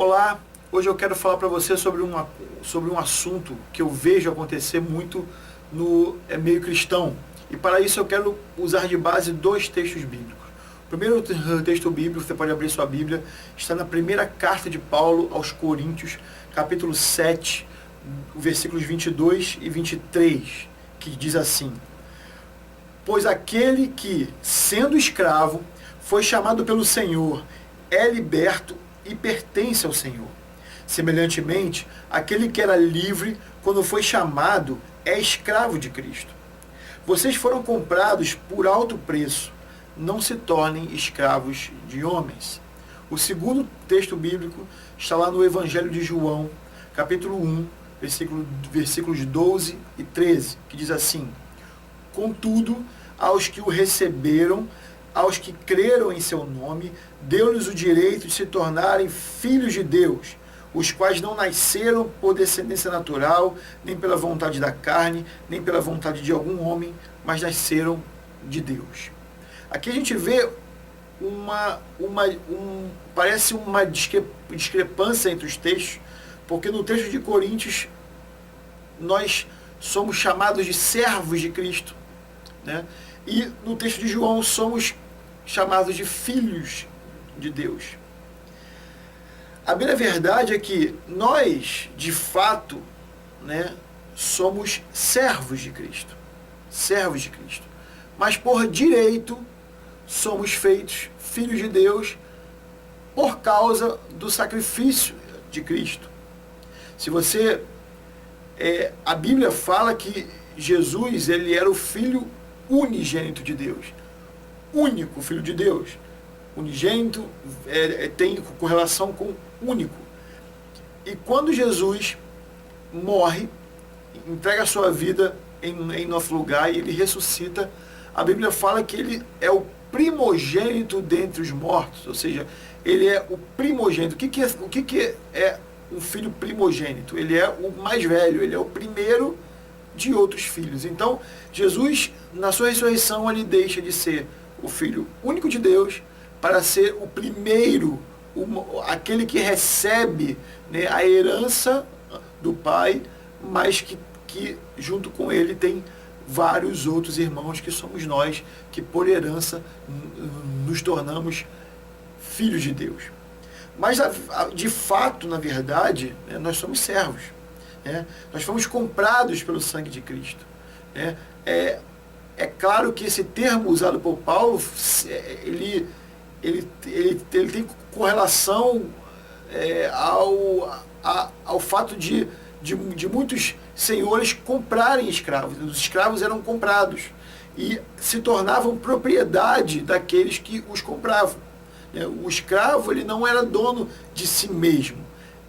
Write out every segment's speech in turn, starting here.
Olá, hoje eu quero falar para você sobre um assunto que eu vejo acontecer muito no meio cristão. E para isso eu quero usar de base dois textos bíblicos. O primeiro texto bíblico, você pode abrir sua Bíblia, está na primeira carta de Paulo aos Coríntios, capítulo 7, versículos 22 e 23, que diz assim: Pois aquele que, sendo escravo, foi chamado pelo Senhor, é liberto e pertence ao Senhor. Semelhantemente, aquele que era livre, quando foi chamado, é escravo de Cristo. Vocês foram comprados por alto preço. Não se tornem escravos de homens. O segundo texto bíblico está lá no Evangelho de João, capítulo 1, versículos 12 e 13, que diz assim: Contudo, aos que o receberam, aos que creram em seu nome, deu-lhes o direito de se tornarem filhos de Deus, os quais não nasceram por descendência natural, nem pela vontade da carne, nem pela vontade de algum homem, mas nasceram de Deus. Aqui a gente vê parece uma discrepância entre os textos, porque no texto de Coríntios nós somos chamados de servos de Cristo, né? E no texto de João somos chamados de filhos de Deus. A bem verdade é que nós, de fato, né, somos servos de Cristo. Servos de Cristo. Mas por direito somos feitos filhos de Deus por causa do sacrifício de Cristo. Se você... a Bíblia fala que Jesus, ele era o Filho unigênito de Deus. Único Filho de Deus. Unigênito tem correlação com único. E quando Jesus morre, entrega a sua vida em nosso lugar e ele ressuscita, a Bíblia fala que ele é o primogênito dentre os mortos, ou seja, ele é o primogênito. O que é um filho primogênito? Ele é o mais velho, ele é o primeiro de outros filhos. Então, Jesus, na sua ressurreição, ele deixa de ser o Filho único de Deus para ser o primeiro, aquele que recebe, né, a herança do Pai, mas que junto com ele tem vários outros irmãos que somos nós, que por herança nos tornamos filhos de Deus. Mas de fato, na verdade, né, nós somos servos. Né? Nós fomos comprados pelo sangue de Cristo. Né? É claro que esse termo usado por Paulo, ele tem correlação ao fato de muitos senhores comprarem escravos. Os escravos eram comprados e se tornavam propriedade daqueles que os compravam. O escravo, ele não era dono de si mesmo.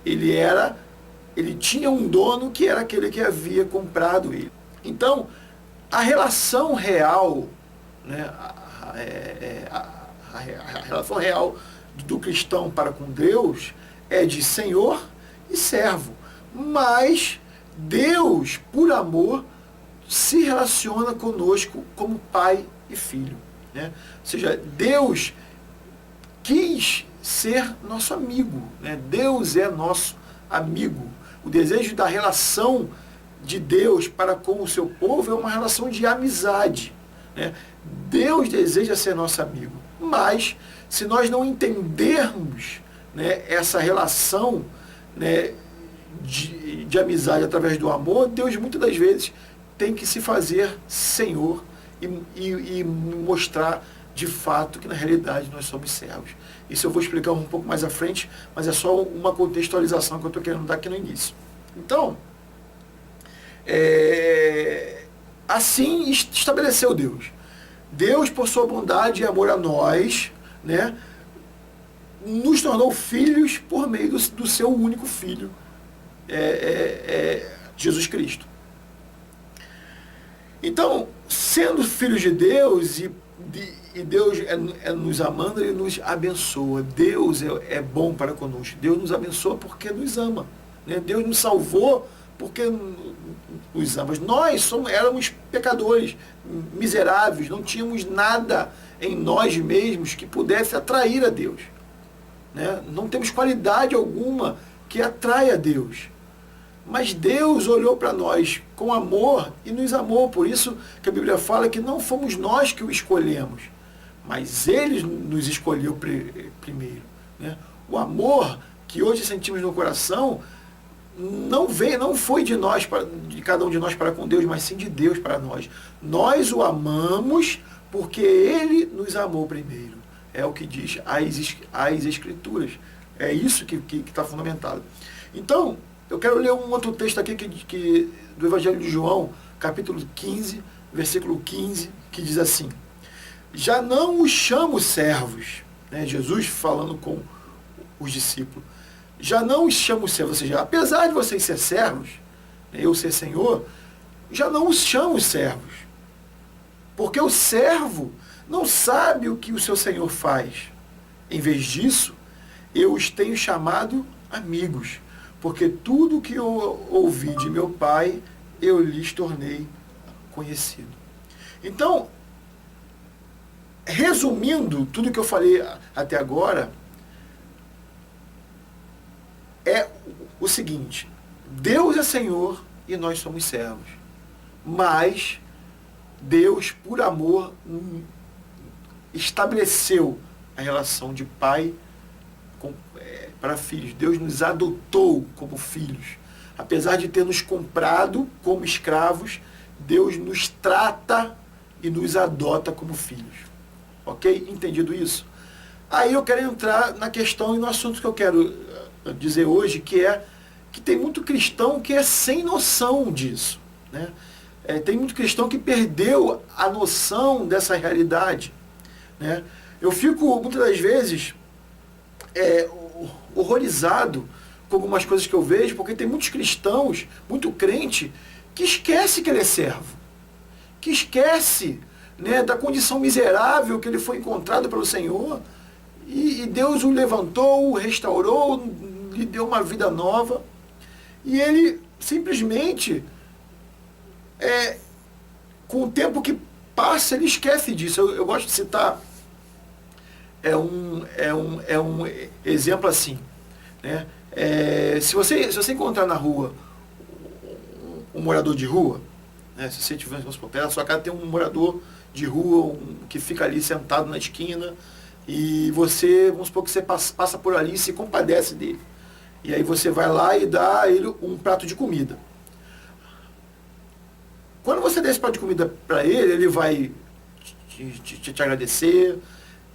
Ele tinha um dono que era aquele que havia comprado ele. Então, a relação real, né, a relação real do cristão para com Deus é de senhor e servo. Mas Deus, por amor, se relaciona conosco como pai e filho. Né? Ou seja, Deus quis ser nosso amigo. Né? Deus é nosso amigo. O desejo da relação de Deus para com o seu povo é uma relação de amizade. Né? Deus deseja ser nosso amigo. Mas, se nós não entendermos, né, essa relação, né, de amizade através do amor, Deus muitas das vezes tem que se fazer Senhor e mostrar de fato que na realidade nós somos servos. Isso eu vou explicar um pouco mais à frente, mas é só uma contextualização que eu estou querendo dar aqui no início. Então, assim estabeleceu Deus. Deus, por sua bondade e amor a nós, né, nos tornou filhos por meio do seu único Filho, Jesus Cristo. Então, sendo filhos de Deus e Deus nos amando, ele nos abençoa. Deus é bom para conosco. Deus nos abençoa porque nos ama. Né? Deus nos salvou porque nos ama. Nós éramos pecadores, miseráveis, não tínhamos nada em nós mesmos que pudesse atrair a Deus. né? Não temos qualidade alguma que atraia a Deus. Mas Deus olhou para nós com amor e nos amou. Por isso que a Bíblia fala que não fomos nós que o escolhemos, mas Ele nos escolheu primeiro, né? O amor que hoje sentimos no coração não foi de nós, de cada um de nós para com Deus, mas sim de Deus para nós. Nós o amamos porque Ele nos amou primeiro. É o que diz as Escrituras. É isso que está fundamentado. Então, eu quero ler um outro texto aqui do Evangelho de João, capítulo 15, versículo 15, que diz assim: já não os chamo servos, né? Jesus falando com os discípulos, já não os chamo servos, ou seja, apesar de vocês ser servos, né, eu ser Senhor, já não os chamo servos, porque o servo não sabe o que o seu Senhor faz. Em vez disso, eu os tenho chamado amigos, porque tudo que eu ouvi de meu Pai, eu lhes tornei conhecido. Então, resumindo tudo que eu falei até agora, é o seguinte: Deus é Senhor e nós somos servos. Mas Deus, por amor, estabeleceu a relação de pai para filhos. Deus nos adotou como filhos. Apesar de ter nos comprado como escravos, Deus nos trata e nos adota como filhos. Ok? Entendido isso? Aí eu quero entrar na questão e no assunto que eu quero dizer hoje, que é que tem muito cristão que é sem noção disso, né? Tem muito cristão que perdeu a noção dessa realidade, né? Eu fico, muitas das vezes, horrorizado com algumas coisas que eu vejo, porque tem muitos cristãos, muito crente, que esquece que ele é servo, que esquece, né, da condição miserável que ele foi encontrado pelo Senhor, e Deus o levantou, o restaurou, lhe deu uma vida nova, e ele simplesmente, com o tempo que passa, ele esquece disso. Eu gosto de citar um exemplo assim, né? Se você encontrar na rua um morador de rua, né? Se você tiver, vamos supor, perto da sua casa tem um morador de rua que fica ali sentado na esquina, e você, vamos supor que você passa por ali e se compadece dele. E aí você vai lá e dá a ele um prato de comida. Quando você der esse prato de comida para ele, ele vai te agradecer,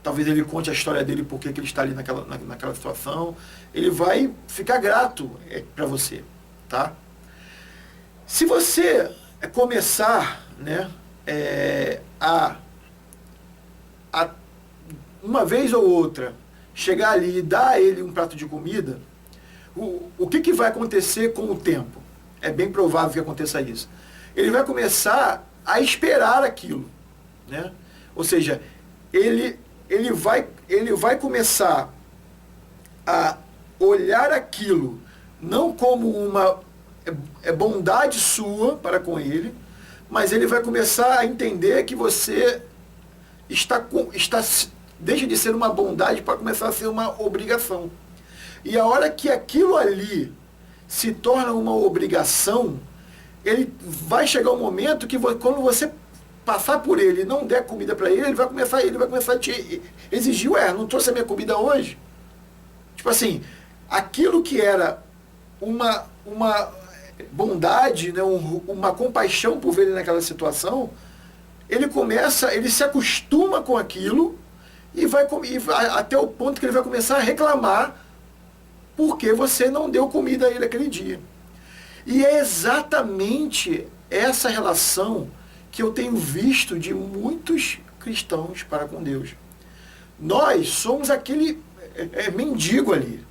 talvez ele conte a história dele, porque ele está ali naquela situação. Ele vai ficar grato para você, tá? Se você começar, né, a uma vez ou outra chegar ali e dar a ele um prato de comida, o que vai acontecer com o tempo? É bem provável que aconteça isso. Ele vai começar a esperar aquilo, né? Ou seja, ele vai começar a olhar aquilo não como uma bondade sua para com ele, mas ele vai começar a entender que você deixa de ser uma bondade para começar a ser uma obrigação. E a hora que aquilo ali se torna uma obrigação, ele vai chegar um momento que quando você passar por ele e não der comida para ele, ele vai começar a te exigir: ué, não trouxe a minha comida hoje? Tipo assim, aquilo que era uma bondade, né, uma compaixão por ver ele naquela situação, ele se acostuma com aquilo e vai até o ponto que ele vai começar a reclamar porque você não deu comida a ele aquele dia. E é exatamente essa relação que eu tenho visto de muitos cristãos para com Deus. Nós somos aquele mendigo ali.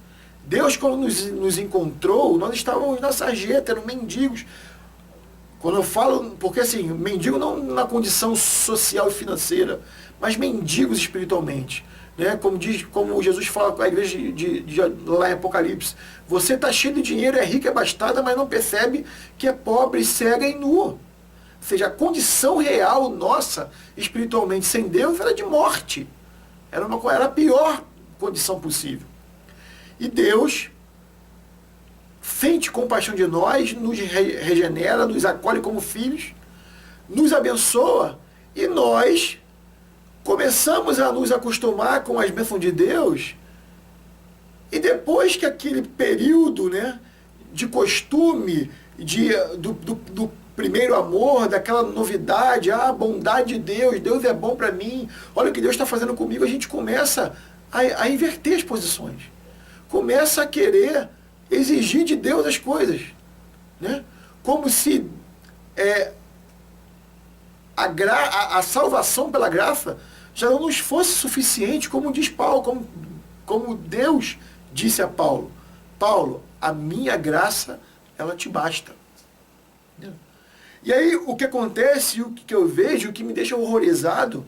Deus, quando nos encontrou, nós estávamos na sarjeta, eram mendigos. Quando eu falo, porque assim, mendigo não na condição social e financeira, mas mendigos espiritualmente. Né? Como Jesus fala com a igreja lá em Apocalipse: você está cheio de dinheiro, é rico, é bastada, mas não percebe que é pobre, cega e nu. Ou seja, a condição real nossa, espiritualmente, sem Deus, era de morte. Era a pior condição possível. E Deus sente compaixão de nós, nos regenera, nos acolhe como filhos, nos abençoa, e nós começamos a nos acostumar com as bênçãos de Deus, e depois que aquele período, né, de costume, do primeiro amor, daquela novidade, a bondade de Deus, Deus é bom para mim, olha o que Deus está fazendo comigo, a gente começa a inverter as posições, começa a querer exigir de Deus as coisas, né? Como se a salvação pela graça já não nos fosse suficiente, como diz Paulo, como Deus disse a Paulo: Paulo, a minha graça, ela te basta. E aí o que acontece, o que eu vejo, o que me deixa horrorizado,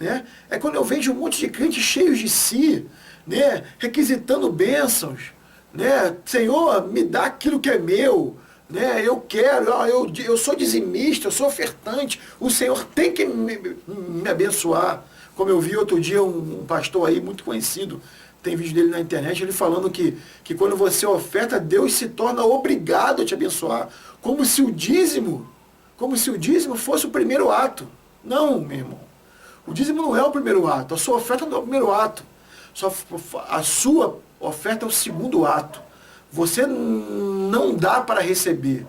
né, é quando eu vejo um monte de crentes cheios de si, né, requisitando bênçãos, né, Senhor, me dá aquilo que é meu, né, eu quero, eu sou dizimista, eu sou ofertante, o Senhor tem que me abençoar. Como eu vi outro dia um pastor aí muito conhecido, tem vídeo dele na internet, ele falando que quando você oferta, Deus se torna obrigado a te abençoar, como se o dízimo fosse o primeiro ato. Não, meu irmão. O dízimo não é o primeiro ato, a sua oferta não é o primeiro ato. A sua oferta é o segundo ato. Você não dá para receber,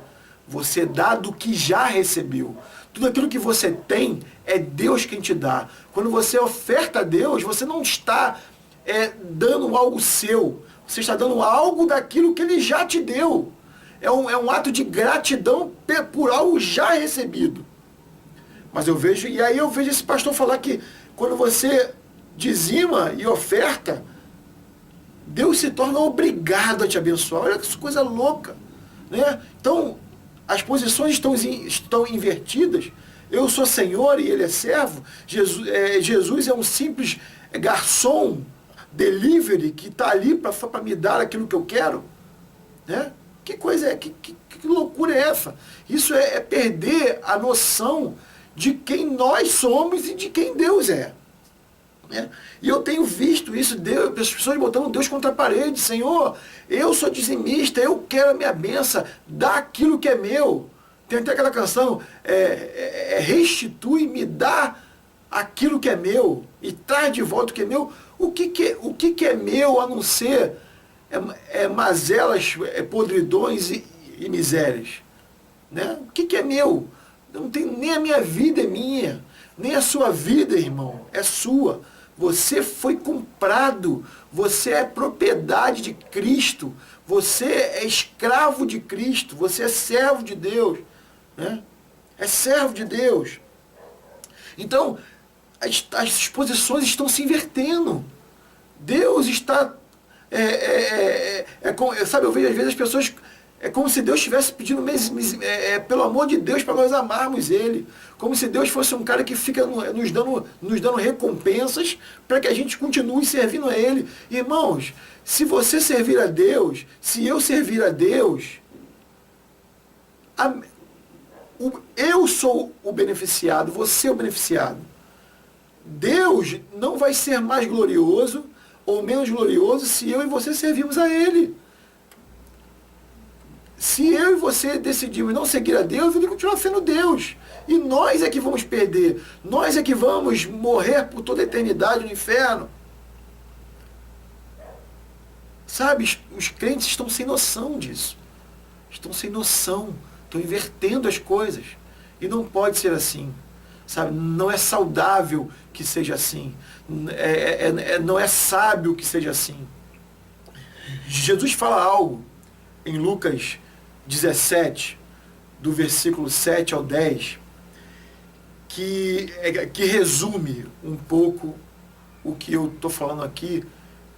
você dá do que já recebeu. Tudo aquilo que você tem é Deus quem te dá. Quando você oferta a Deus, você não está dando algo seu, você está dando algo daquilo que Ele já te deu. É um ato de gratidão por algo já recebido. Mas eu vejo esse pastor falar que quando você dizima e oferta, Deus se torna obrigado a te abençoar. Olha que coisa louca, né? Então, as posições estão invertidas. Eu sou senhor e ele é servo. Jesus é um simples garçom, delivery, que está ali para me dar aquilo que eu quero, né? Que coisa que loucura é essa? Isso é perder a noção de quem nós somos e de quem Deus é. Né? E eu tenho visto isso, as pessoas botando Deus contra a parede. Senhor, eu sou dizimista, eu quero a minha benção, dá aquilo que é meu. Tem até aquela canção, restitui, me dá aquilo que é meu, e traz de volta o que é meu. O que é meu a não ser mazelas, podridões e misérias? Né? O que é meu? Não tem, nem a minha vida é minha, nem a sua vida, irmão, é sua. Você foi comprado, você é propriedade de Cristo, você é escravo de Cristo, você é servo de Deus, né? É servo de Deus. Então, as posições estão se invertendo. Deus está... sabe, eu vejo às vezes as pessoas... É como se Deus estivesse pedindo, pelo amor de Deus, para nós amarmos Ele. Como se Deus fosse um cara que fica nos dando recompensas para que a gente continue servindo a Ele. Irmãos, se você servir a Deus, se eu servir a Deus, eu sou o beneficiado, você é o beneficiado. Deus não vai ser mais glorioso ou menos glorioso se eu e você servirmos a Ele. Se eu e você decidirmos não seguir a Deus, Ele continua sendo Deus. E nós é que vamos perder. Nós é que vamos morrer por toda a eternidade no inferno. Sabe, os crentes estão sem noção disso. Estão sem noção. Estão invertendo as coisas. E não pode ser assim. Sabe, não é saudável que seja assim. Não é sábio que seja assim. Jesus fala algo em Lucas 17, do versículo 7 ao 10, que resume um pouco o que eu estou falando aqui,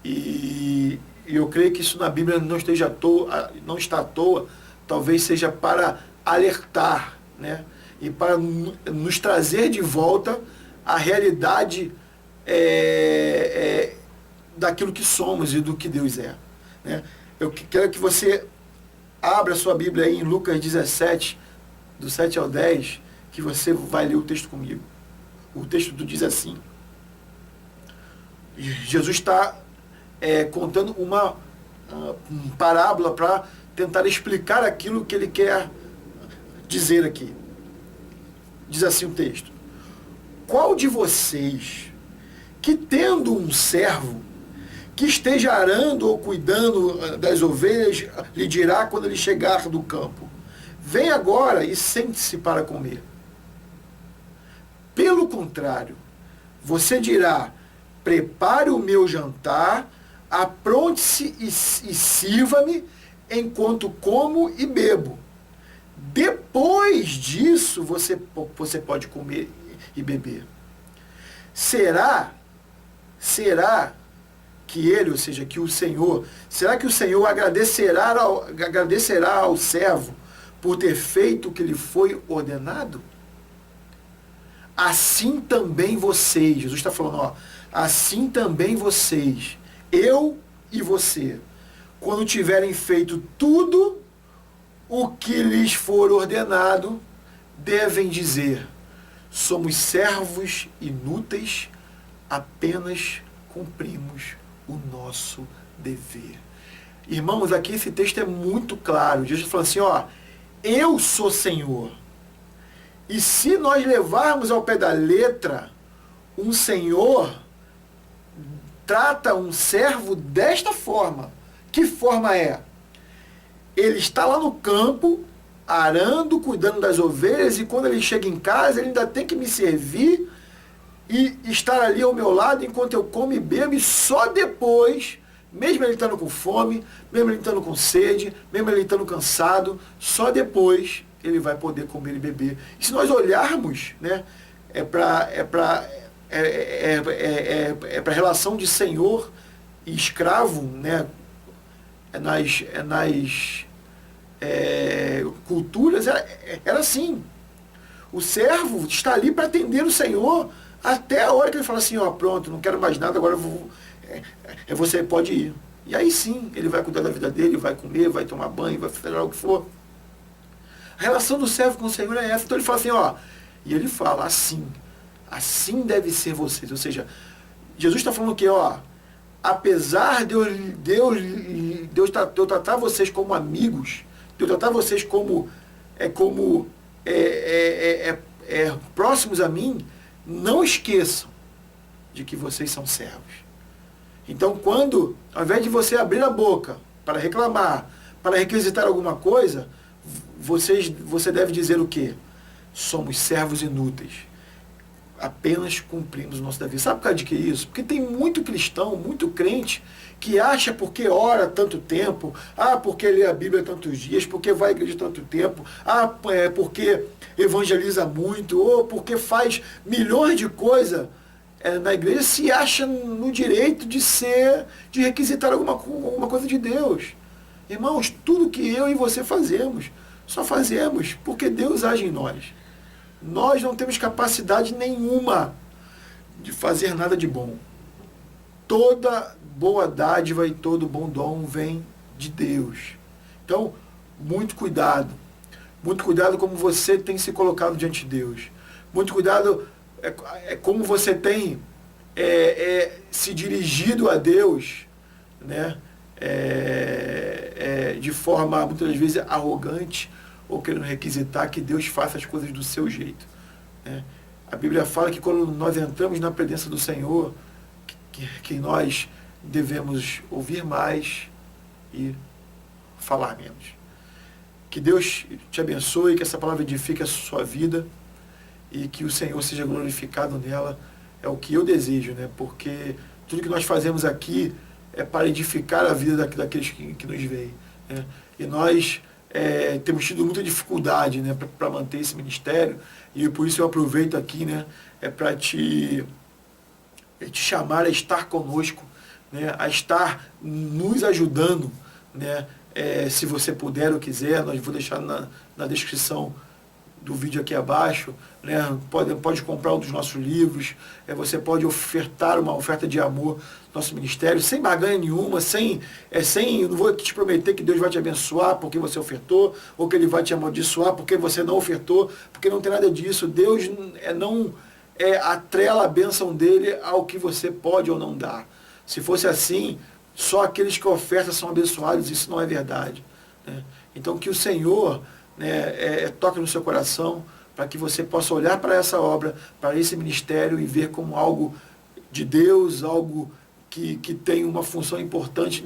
e eu creio que isso na Bíblia não está à toa, talvez seja para alertar, né? E para nos trazer de volta à realidade daquilo que somos e do que Deus é, né? Eu quero que você abra a sua Bíblia aí em Lucas 17, do 7 ao 10, que você vai ler o texto comigo. O texto diz assim: Jesus está contando uma parábola para tentar explicar aquilo que ele quer dizer aqui. Diz assim o texto: qual de vocês, que tendo um servo, que esteja arando ou cuidando das ovelhas, lhe dirá quando ele chegar do campo: vem agora e sente-se para comer? Pelo contrário, você dirá: prepare o meu jantar, apronte-se e sirva-me, enquanto como e bebo. Depois disso, você pode comer e beber. Será que ele, ou seja, que o Senhor, será que o Senhor agradecerá ao servo por ter feito o que lhe foi ordenado? Assim também vocês, Jesus está falando, assim também vocês, eu e você, quando tiverem feito tudo o que lhes for ordenado, devem dizer: somos servos inúteis, apenas cumprimos o nosso dever. Irmãos, aqui esse texto é muito claro. Jesus fala assim, eu sou Senhor. E se nós levarmos ao pé da letra, um senhor trata um servo desta forma. Que forma é? Ele está lá no campo, arando, cuidando das ovelhas, e quando ele chega em casa, ele ainda tem que me servir e estar ali ao meu lado enquanto eu como e bebo, e só depois, mesmo ele estando com fome, mesmo ele estando com sede, mesmo ele estando cansado, só depois ele vai poder comer e beber. E se nós olharmos, né, para a relação de senhor e escravo, né, nas culturas, era assim. O servo está ali para atender o senhor até a hora que ele fala assim, pronto, não quero mais nada, agora você pode ir. E aí sim, ele vai cuidar da vida dele, vai comer, vai tomar banho, vai fazer o que for. A relação do servo com o Senhor é essa. Então ele fala assim, e ele fala assim deve ser vocês. Ou seja, Jesus está falando que, apesar de eu tratar vocês como amigos, de eu tratar vocês como próximos a mim, não esqueçam de que vocês são servos. Então, quando, ao invés de você abrir a boca para reclamar, para requisitar alguma coisa, você deve dizer o quê? Somos servos inúteis. Apenas cumprimos o nosso dever. Sabe por causa de que isso? Porque tem muito cristão, muito crente, que acha porque ora tanto tempo, porque lê a Bíblia tantos dias, porque vai à igreja tanto tempo, porque evangeliza muito, ou porque faz milhões de coisas na igreja, se acha no direito de requisitar alguma coisa de Deus. Irmãos, tudo que eu e você fazemos, só fazemos porque Deus age em nós. Nós não temos capacidade nenhuma de fazer nada de bom. Toda boa dádiva e todo bom dom vem de Deus. Então, muito cuidado. Muito cuidado como você tem se colocado diante de Deus. Muito cuidado como você tem se dirigido a Deus, né? De forma, muitas vezes, arrogante, ou querendo requisitar que Deus faça as coisas do seu jeito. Né? A Bíblia fala que quando nós entramos na presença do Senhor, que nós devemos ouvir mais e falar menos. Que Deus te abençoe, que essa palavra edifique a sua vida e que o Senhor seja glorificado nela. É o que eu desejo, né? Porque tudo que nós fazemos aqui é para edificar a vida daqueles que nos veem. Né? E nós temos tido muita dificuldade, né, para manter esse ministério, e por isso eu aproveito aqui, né, para te chamar a estar conosco, né, a estar nos ajudando, né, se você puder ou quiser, nós vou deixar na descrição do vídeo aqui abaixo, né? Pode comprar um dos nossos livros, você pode ofertar uma oferta de amor no nosso ministério, sem barganha nenhuma, eu não vou te prometer que Deus vai te abençoar porque você ofertou, ou que Ele vai te amaldiçoar porque você não ofertou, porque não tem nada disso. Deus não atrela a bênção dele ao que você pode ou não dar. Se fosse assim, só aqueles que ofertam são abençoados, isso não é verdade. Né? Então que o Senhor, né, toque no seu coração, para que você possa olhar para essa obra, para esse ministério e ver como algo de Deus, algo que tem uma função importante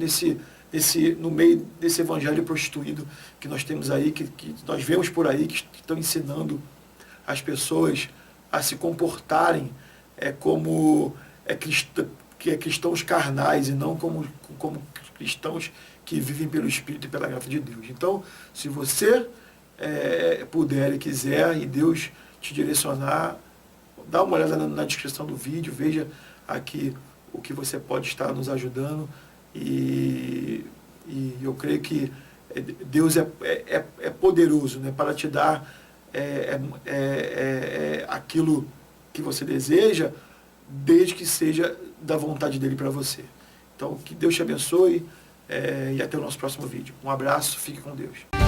no meio desse evangelho prostituído que nós temos aí, que nós vemos por aí, que estão ensinando as pessoas a se comportarem como cristãos carnais e não como cristãos que vivem pelo Espírito e pela graça de Deus. Então, se você puder e quiser, e Deus te direcionar, dá uma olhada na descrição do vídeo, veja aqui o que você pode estar nos ajudando, e eu creio que Deus é poderoso, né, para te dar aquilo que você deseja, desde que seja da vontade dele para você. Então, que Deus te abençoe, e até o nosso próximo vídeo. Um abraço, fique com Deus.